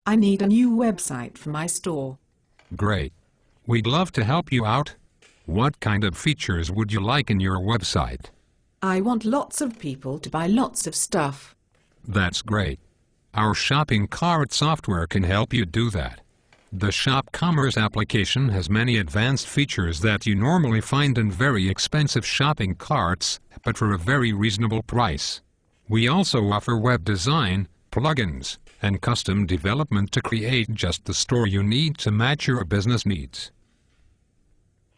I need a new website for my store. Great. We'd love to help you out. What kind of features would you like in your website? I want lots of people to buy lots of stuff. That's great. Our shopping cart software can help you do that. The Shop Commerce application has many advanced features that you normally find in very expensive shopping carts, but for a very reasonable price. We also offer web design, plugins, and custom development to create just the store you need to match your business needs.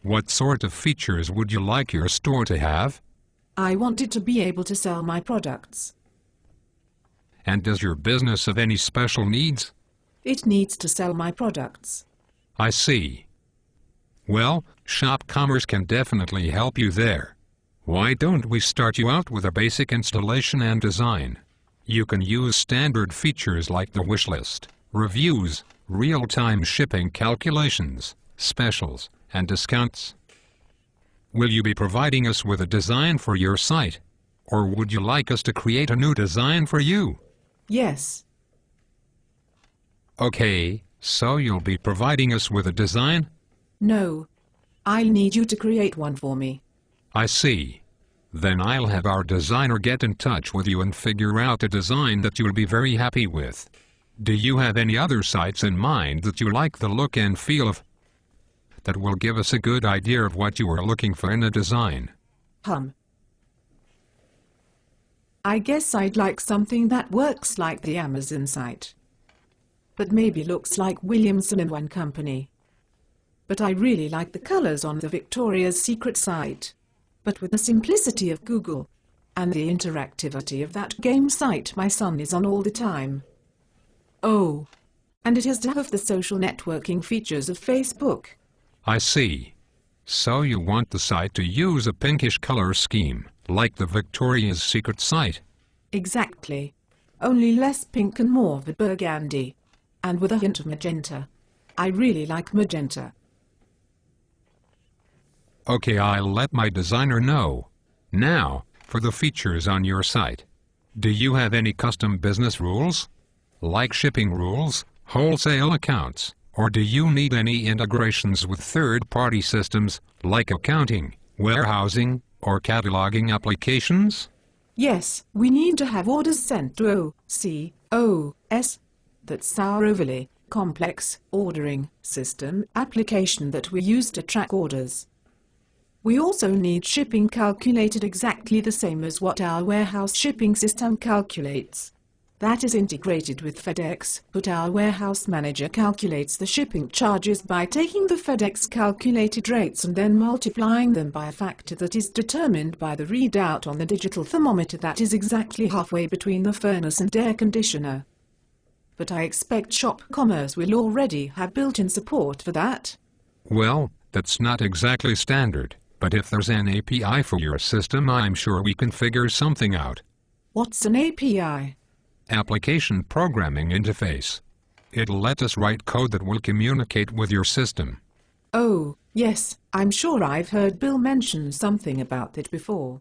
What sort of features would you like your store to have? I want it to be able to sell my products. And does your business have any special needs? It needs to sell my products. I see. Well, Shop Commerce can definitely help you there. Why don't we start you out with a basic installation and design? You can use standard features like the wish list, reviews, real-time shipping calculations, specials, and discounts. Will you be providing us with a design for your site? Or would you like us to create a new design for you? Yes. Okay, so you'll be providing us with a design? No. I'll need you to create one for me. I see. Then I'll have our designer get in touch with you and figure out a design that you'll be very happy with. Do you have any other sites in mind that you like the look and feel of? That will give us a good idea of what you are looking for in a design. I guess I'd like something that works like the Amazon site, but maybe looks like Williamson & Company. But I really like the colors on the Victoria's Secret site, but with the simplicity of Google and the interactivity of that game site my son is on all the time. Oh, and it has to have the social networking features of Facebook. I see. So you want the site to use a pinkish color scheme, like the Victoria's Secret site? Exactly. Only less pink and more of a burgundy. And with a hint of magenta. I really like magenta. Okay, I'll let my designer know. Now, for the features on your site. Do you have any custom business rules? Like shipping rules, wholesale accounts, or do you need any integrations with third-party systems, like accounting, warehousing, or cataloging applications? Yes, we need to have orders sent to OCOS. That's our overly complex ordering system application that we use to track orders. We also need shipping calculated exactly the same as what our warehouse shipping system calculates. That is integrated with FedEx, but our warehouse manager calculates the shipping charges by taking the FedEx calculated rates and then multiplying them by a factor that is determined by the readout on the digital thermometer that is exactly halfway between the furnace and air conditioner. But I expect Shop Commerce will already have built-in support for that. Well, that's not exactly standard, but if there's an API for your system, I'm sure we can figure something out. What's an API? Application Programming Interface. It'll let us write code that will communicate with your system. Oh, yes, I'm sure I've heard Bill mention something about it before.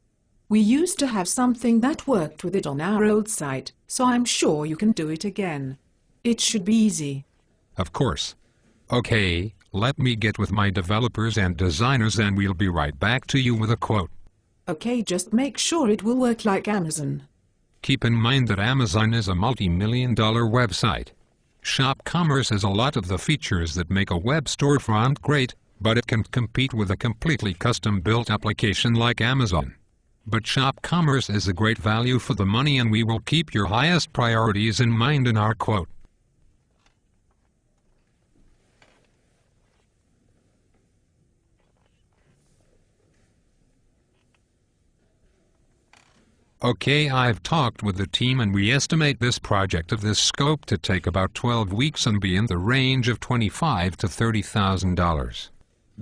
We used to have something that worked with it on our old site, so I'm sure you can do it again. It should be easy. Of course. Okay, let me get with my developers and designers and we'll be right back to you with a quote. Okay, just make sure it will work like Amazon. Keep in mind that Amazon is a multi-million-dollar website. Shop Commerce has a lot of the features that make a web storefront great, but it can compete with a completely custom-built application like Amazon. But Shop Commerce is a great value for the money and we will keep your highest priorities in mind in our quote. Okay, I've talked with the team and we estimate this project of this scope to take about 12 weeks and be in the range of $25,000 to $30,000.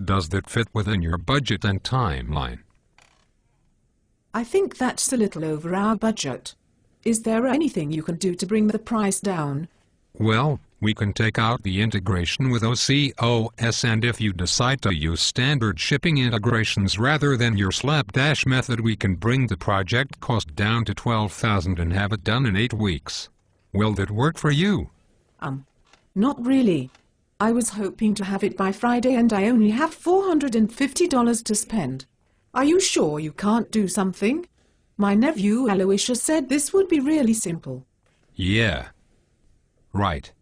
Does that fit within your budget and timeline? I think that's a little over our budget. Is there anything you can do to bring the price down? Well, we can take out the integration with OCOS, and if you decide to use standard shipping integrations rather than your slapdash method, we can bring the project cost down to $12,000 and have it done in 8 weeks. Will that work for you? Not really. I was hoping to have it by Friday and I only have $450 to spend. Are you sure you can't do something? My nephew Aloysius said this would be really simple. Yeah. Right.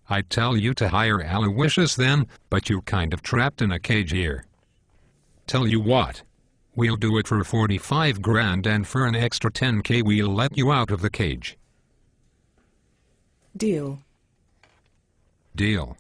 I'd tell you to hire Aloysius then, but you're kind of trapped in a cage here. Tell you what. We'll do it for 45 grand and for an extra 10K we'll let you out of the cage. Deal. Deal.